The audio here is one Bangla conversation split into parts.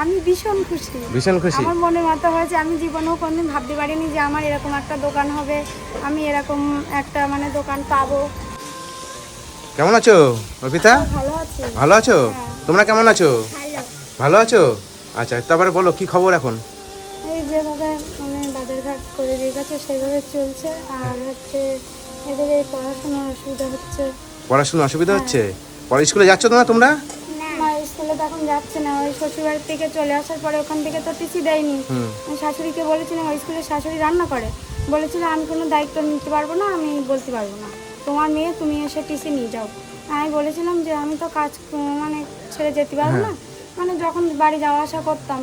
আমি ভীষণ খুশি। ভীষণ খুশি? আমার মনে মতো হয়েছে, আমি জীবনেও কোনদিন ভাবতে পারিনি যে আমার এরকম একটা দোকান হবে, আমি এরকম একটা মানে দোকান পাবো। কেমন আছো অর্পিতা? ভালো আছি। ভালো আছো? হ্যাঁ। তোমরা কেমন আছো? ভালো। ভালো আছো? আচ্ছা, তারপরে বলো কি খবর এখন? এই যেভাবে মানে বাজারঘাট করে দিয়ে গেছে সেইভাবে চলছে। আর হচ্ছে এদের এই পড়াশোনার অসুবিধা হচ্ছে। পড়াশোনা অসুবিধা হচ্ছে? পরে স্কুলে যাচ্ছ তোমরা? না, স্কুলে তো এখন যাচ্ছে না। ওই শ্বশুরবাড়ি থেকে চলে আসার পরে ওখান থেকে তো টিসি দেয়নি। শাশুড়িকে বলেছিলাম, ওই স্কুলে শাশুড়ি রান্না করে, বলেছিল আমি কোনো দায়িত্ব নিতে পারবো না, আমি বলতে পারবো না, তোমার মেয়ে তুমি এসে টিসি নিয়ে যাও। আমি বলেছিলাম যে আমি তো কাজ মানে ছেড়ে যেতে পারবো না, মানে যখন বাড়ি যাওয়া আসা করতাম,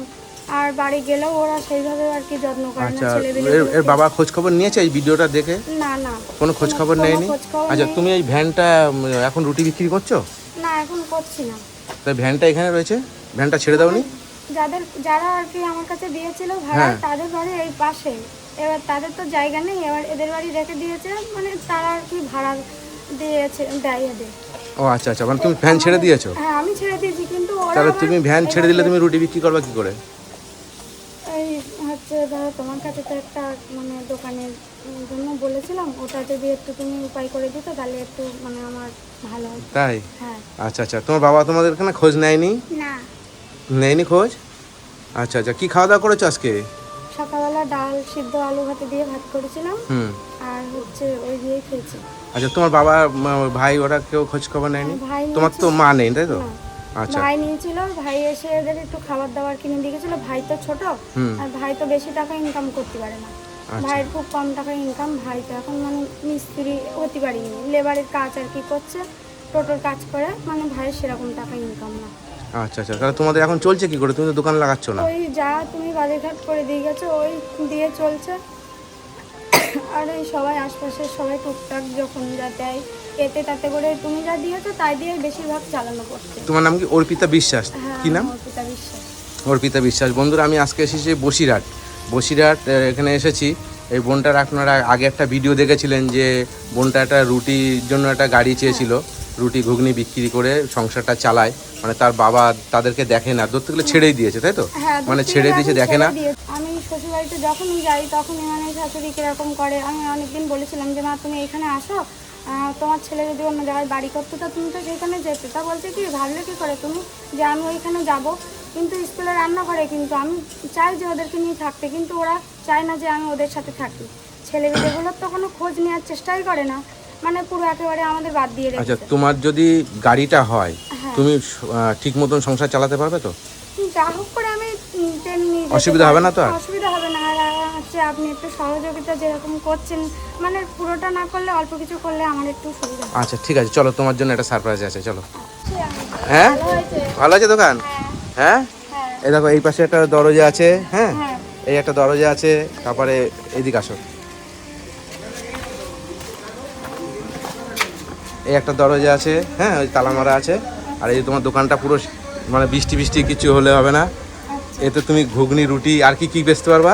আর বাড়ি গেলেও ওরা সেইভাবে আর কি যত্ন করে না আচ্ছা, ছেলেবেলে। এর বাবা খোঁজ খবর নিয়েছে এই ভিডিওটা দেখে? না না, কোনো খোঁজ খবর নেয়নি? আচ্ছা, তুমি এই ভ্যানটা এখন রুটি বিক্রি করছো? না, এখন করছি না। তাই ভ্যানটা এখানে রয়েছে, ভ্যানটা ছেড়ে দাওনি? যারা আর কি আমার কাছে দিয়েছিল ভাড়া, তাদের বাড়ি এই পাশে, এবার তাদের তো জায়গা নেই, এবার এদের বাড়ি রেখে দিয়েছে, মানে তারা আর কি ভাড়া দিয়েছে, দেয় এদের। ও আচ্ছা আচ্ছা, মানে তুমি ভ্যান ছেড়ে দিয়েছো? হ্যাঁ, আমি ছেড়ে দিয়েছি, কিন্তু ওরা তাহলে তুমি ভ্যান ছেড়ে দিলে তুমি রুটি বিক্রি করবা কি করে? এই হচ্ছে ধরো তোমার কাছে তো একটা মানে দোকানের জন্য বলেছিলাম, ওটা যদি একটু তুমি উপায় করে দিতে তাহলে একটু মানে আমার ভালো হতো। তাই? হ্যাঁ। আচ্ছা আচ্ছা, তোমার বাবা তোমাদের এখানে খোঁজ নেয়নি? না। নেয়নি খোঁজ? আচ্ছা আচ্ছা, কি খাওয়া দাওয়া করেছো আজকে? সকালবেলা ডাল সিদ্ধ আলু ভাতে দিয়ে ভাত করেছিলাম, আর হচ্ছে ওই দিয়েই খেয়েছি। আচ্ছা, তোমার বাবা ভাই ওরা কেউ খোঁজ খবর নেয়নি? ভাই তোমার তো মা নেই তাই তো? আচ্ছা, ভাই নিয়েছিল, ভাই এসে এদের একটু খাবার দাবার কিনে দিয়ে গেছিল। ভাই তো ছোট, আর ভাই তো বেশি টাকা ইনকাম করতে পারে না, ভাইয়ের খুব কম টাকা ইনকাম। ভাই তো এখন মানে মিস্ত্রি হতে পারিনি, লেবারের কাজ আর কি করছে, টোটোর কাজ করে, মানে ভাইয়ের সেরকম টাকা ইনকাম না। আচ্ছা আচ্ছা, তাহলে তোমাদের এখন চলছে কি করে? তুমি তো দোকান লাগাচ্ছ না। ওই যা তুমি বাজারঘাট করে দিয়ে গেছো ওই দিয়ে চলছে। আর এই সবাই আশপাশের সবাই টুকটাক যখন যা দেয়, এতে তাতে করে তুমি যা দিয়েছো তাই দিয়ে বেশিরভাগ চালানো করছে। তোমার নাম কি? অর্পিতা বিশ্বাস? কি নাম? অর্পিতা বিশ্বাস। অর্পিতা বিশ্বাস। বন্ধুরা, আমি আজকে এসেছি বসিরহাট এখানে এসেছি। এই বোনটার আপনারা আগে একটা ভিডিও দেখেছিলেন যে বোনটা একটা রুটির জন্য একটা গাড়ি চেয়েছিল, রুটি ঘুগনি বিক্রি করে সংসারটা চালায়, মানে তার বাবা তাদেরকে দেখে না, ধরতে গেলে ছেড়েই দিয়েছে তাই তো? মানে ছেড়ে দিয়েছে, দেখে না। আমি শ্বশুরবাড়িতে যখনই যাই তখনই মানে শাশুড়ি কিরকম করে। আমি অনেকদিন বলেছিলাম যে মা তুমি এখানে আসো, তোমার ছেলে যদি অন্য জায়গায় বাড়ি করতো তা তুমি তো সেখানে যেতে। তা বলছে কি ভাবলে কি করে তুমি যে আমি ওইখানে যাব, কিন্তু স্কুলে রান্না করে, কিন্তু আমি চাই যে ওদেরকে নিয়ে থাকতে, কিন্তু ওরা চায় না যে আমি ওদের সাথে থাকি। ছেলেমেয়েগুলোর তো কোনো খোঁজ নেওয়ার চেষ্টাই করে না, মানে পুরো একেবারে আমাদের বাদ দিয়ে রেখেছে। আচ্ছা, তোমার যদি গাড়িটা হয় তুমি ঠিক মতন সংসার চালাতে পারবে তো? যা হোক করে আমি অসুবিধা হবে না তো? আর অসুবিধা হবে না। আর হচ্ছে আপনি একটু সহযোগিতা যেরকম করছেন, মানে পুরোটা না করলে অল্প কিছু করলে আমার একটু সুবিধা। আচ্ছা ঠিক আছে, চলো তোমার জন্য একটা সারপ্রাইজ আছে, চলো। আচ্ছা, হ্যাঁ, ভালো আছে দোকান? হ্যাঁ, এই দেখো এই পাশে একটা দরজা আছে, হ্যাঁ, এই একটা দরজা আছে, তারপরে এইদিকে আসো, এই একটা দরজা আছে, হ্যাঁ, ওই তালা মারা আছে। আর এই তোমার দোকানটা পুরো মানে বৃষ্টি কিছু হলে হবে না। এতে তুমি ঘুগনি রুটি আর কি বেচতে পারবা?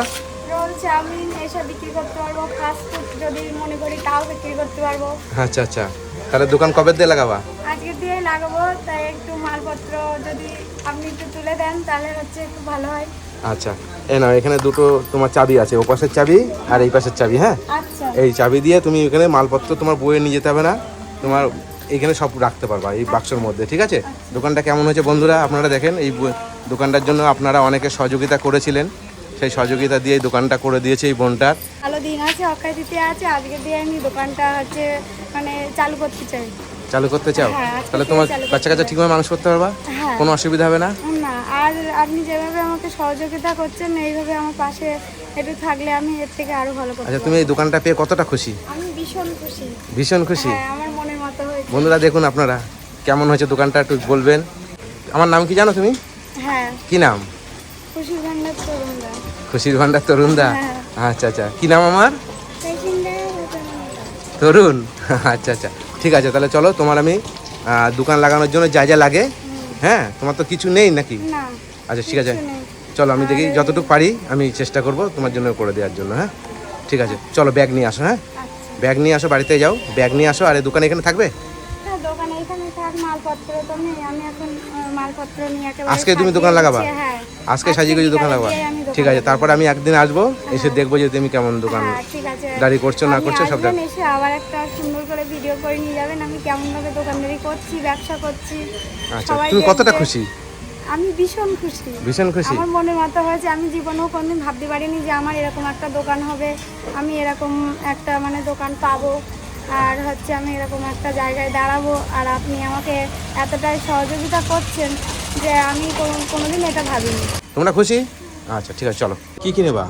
রোল চাউমিন এসব বিক্রি করতে পারবো, ফাস্ট ফুড যদি মনে করি তাও বিক্রি করতে পারবো। আচ্ছা আচ্ছা, তাহলে দোকান কবে দিয়ে লাগাবা? আজকে দিয়ে লাগাবো, তাই একটু মালপত্র যদি আপনি একটু তুলে দেন তাহলে হচ্ছে একটু ভালো হয়। আচ্ছা, এই নাও, এখানে দুটো তোমার চাবি আছে, ও পাশের চাবি আর এই পাশের চাবি, হ্যাঁ। আচ্ছা। এই চাবি দিয়ে তুমি এখানে মালপত্র তোমার বইয়ে নিয়ে যেতে হবে না, তোমার এখানে সব রাখতে পারবা এই বাক্সের মধ্যে, ঠিক আছে? দোকানটা কেমন হয়েছে বন্ধুরা আপনারা দেখেন। এই দোকানটার জন্য আপনারা অনেকে সহযোগিতা করেছিলেন, সেই সহযোগিতা দিয়ে এই দোকানটা করে দিয়েছে এই বোনটার। ভালো দিন আছে, অক্ষয় তৃতীয়া আছে, আজকে দিয়ে আমি দোকানটা হচ্ছে মানে চালু করতে চাই। চালু করতে চাও? তাহলে তোমার বাচ্চা কাচ্চা ঠিকভাবে মানুষ করতে পারবা, কোনো অসুবিধা হবে না? না, আর আপনি যেভাবে আমাকে সহযোগিতা করছেন এইভাবে আমার পাশে একটু থাকলে আমি এর থেকে আরো ভালো করতে। আচ্ছা, তুমি এই দোকানটা পেয়ে কতটা খুশি? আমি ভীষণ খুশি। ভীষণ খুশি? হ্যাঁ, আমার মনের মতো হয়েছে। বন্ধুরা দেখুন আপনারা কেমন হয়েছে দোকানটা একটু বলবেন। আমার নাম কি জানো তুমি? হ্যাঁ। কি নাম? খুশির ভান্ডার তরুণদা। খুশির ভান্ডার তরুণদা? হ্যাঁ। আচ্ছা আচ্ছা, কি নাম আমার? তরুণ। আচ্ছা আচ্ছা, ঠিক আছে, তাহলে চলো তোমার আমি দোকান লাগানোর জন্য যা যা লাগে, হ্যাঁ, তোমার তো কিছু নেই নাকি? না। আচ্ছা ঠিক আছে, চলো আমি দেখি যতটুকু পারি আমি চেষ্টা করব তোমার জন্য করে দেওয়ার জন্য, হ্যাঁ ঠিক আছে। চলো ব্যাগ নিয়ে আসো, হ্যাঁ ব্যাগ নিয়ে আসো, বাড়িতে যাও, ব্যাগ নিয়ে আসো। আর এই দোকান এখানে থাকবে? হ্যাঁ, দোকানে এখানে থাক, মালপত্র তো নেই, আমি এখন মালপত্র নিয়ে একেবারে আজকে তুমি সাজিয়ে দোকান লাগাবা? গুছিয়ে, হ্যাঁ আজকে সাজিয়ে গুছিয়ে দোকান লাগাবা? বিকালে গিয়ে আমি দোকান ঠিক আছে, লাগাবো। তারপর আমি একদিন আসবো, এসে দেখবো যে তুমি কেমন দোকান হ্যাঁ ঠিক আছে, দাঁড়ি করছো না আপনি করছো সব আসবেন, দেখ। এসে আবার একটা সুন্দর করে ভিডিও করে নিয়ে যাবেন আমি কেমনভাবে দোকানদারি করছি, ব্যবসা করছি। আচ্ছা, সবাই তুমি কতটা দেখবে। খুশি? আমি ভীষণ খুশি, ভীষণ খুশি? আমার মনের মতো হয়েছে। আমি জীবনেও কোনোদিন ভাবতে পারিনি যে আমার এরকম একটা দোকান হবে, আমি এরকম একটা মানে দোকান পাবো, আর হচ্ছে আমি এরকম একটা জায়গায় দাঁড়াবো, আর আপনি আমাকে এতটাই সহযোগিতা করছেন যে আমি কোনোদিন এটা ভাবিনি। তোমরা খুশি? আচ্ছা ঠিক আছে, চলো কি কি নেবা?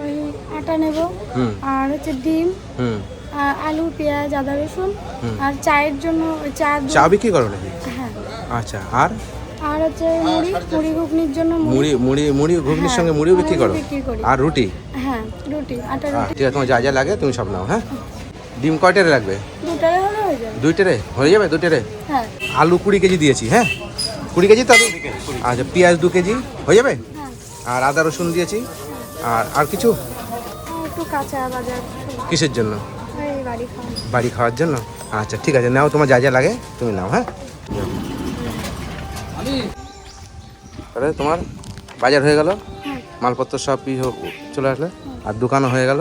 ওই আটা নেব, হুম আর হচ্ছে ডিম, হুম। আর আলু, পেঁয়াজ, আদা, রসুন, আর চায়ের জন্য ওই চা দুধ। চা বিক্রি করো নাকি? হ্যাঁ, আচ্ছা, আর আর হচ্ছে মুড়ি ঘুগনির জন্য মুড়ি ঘুগনির হ্যাঁ, সঙ্গে মুড়িও বিক্রি করো? বিক্রি করি। আর রুটি? হ্যাঁ, রুটি, আটা হ্যাঁ, রুটি। ঠিক আছে, তোমার যা যা লাগে তুমি সব নাও। হ্যাঁ, ডিম কয়টারে লাগবে? দুটারে হলে হয়ে যাবে। 2 ট্রে হয়ে যাবে? 2 ট্রে। হ্যাঁ আলু 20 কেজি দিয়েছি। হ্যাঁ, 20 কেজি তো আলু? আচ্ছা, পেঁয়াজ 2 কেজি হয়ে যাবে? হ্যাঁ, আর আদা রসুন দিয়েছি। আর কিছু? আর একটু কাঁচা বাজার, কিসের জন্য? এই বাড়ি খাওয়া। বাড়ি খাওয়ার জন্য? আচ্ছা ঠিক আছে, নাও তোমার যা যা লাগে তুমি নাও। হ্যাঁ, তাহলে তোমার বাজার হয়ে গেল, হ্যাঁ, মালপত্র সব চলে আসলে, আর দোকানও হয়ে গেল।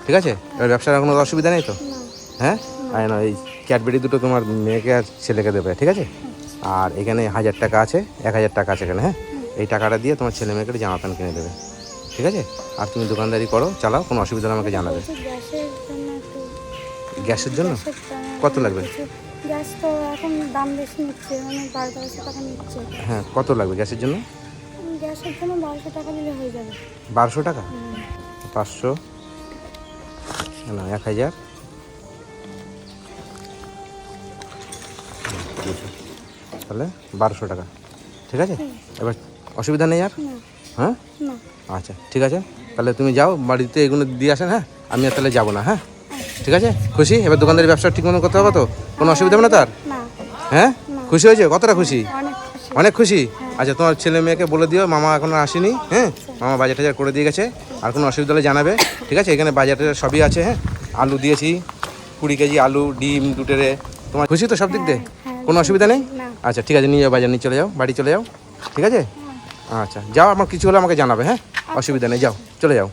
ঠিক আছে, এবার ব্যবসার কোনো অসুবিধা নেই তো? না, হ্যাঁ, আর না এই ক্যাডবেরি দুটো তোমার মেয়েকে আর ছেলেকে দেবে। ঠিক আছে, আর এখানে 1000 টাকা আছে, 1000 টাকা আছে এখানে। হ্যাঁ, এই টাকাটা দিয়ে তোমার ছেলে মেয়েকে জামা প্যান্ট কিনে দেবে। ঠিক আছে, আর তুমি দোকানদারি করো, চালাও, কোনো অসুবিধা হলে আমাকে জানাবে। বলছি গ্যাসের জন্য একটু, গ্যাসের জন্য গ্যাসের দাম কত লাগবে? কিছু, গ্যাস তো এখন দাম বেশি নিচ্ছে, মানে 1200 টাকা নিচ্ছে। হ্যাঁ, কত লাগবে গ্যাসের জন্য? গ্যাসের জন্য 1200 টাকা দিলে হয়ে যাবে। 1200 টাকা? হুম, 500 না 1000, তাহলে 1200 টাকা। ঠিক আছে, এবার অসুবিধা নেই আর? না, হ্যাঁ, না, আচ্ছা ঠিক আছে, তাহলে তুমি যাও বাড়িতে এগুলো দিয়ে আসেন। হ্যাঁ, আমি আর তাহলে যাবো না। হ্যাঁ, ঠিক আছে, খুশি? এবার দোকানদারি ব্যবসা ঠিক মতো করতে হবে তো? কোনো অসুবিধা হবে না তার? না, হ্যাঁ, খুশি হয়েছে? কতটা খুশি? অনেক খুশি। অনেক খুশি? আচ্ছা, তোমার ছেলে মেয়েকে বলে দিও মামা এখনো আসেনি। হ্যাঁ, মামা বাজার টাজার করে দিয়ে গেছে, আর কোনো অসুবিধা হলে জানাবে। ঠিক আছে, এখানে বাজার টাজার সবই আছে। হ্যাঁ, আলু দিয়েছি 20 কেজি আলু, ডিম 2 ট্রে। তোমার খুশি তো সব দিক দিয়ে? হ্যাঁ, কোনো অসুবিধা নেই? না। আচ্ছা ঠিক আছে, নিয়ে যাও, বাজার নিয়ে চলে যাও, বাড়ি চলে যাও। ঠিক আছে, আচ্ছা যাও, আমার কিছু হলে আমাকে জানাবে। হ্যাঁ, অসুবিধা নেই, যাও চলে যাও।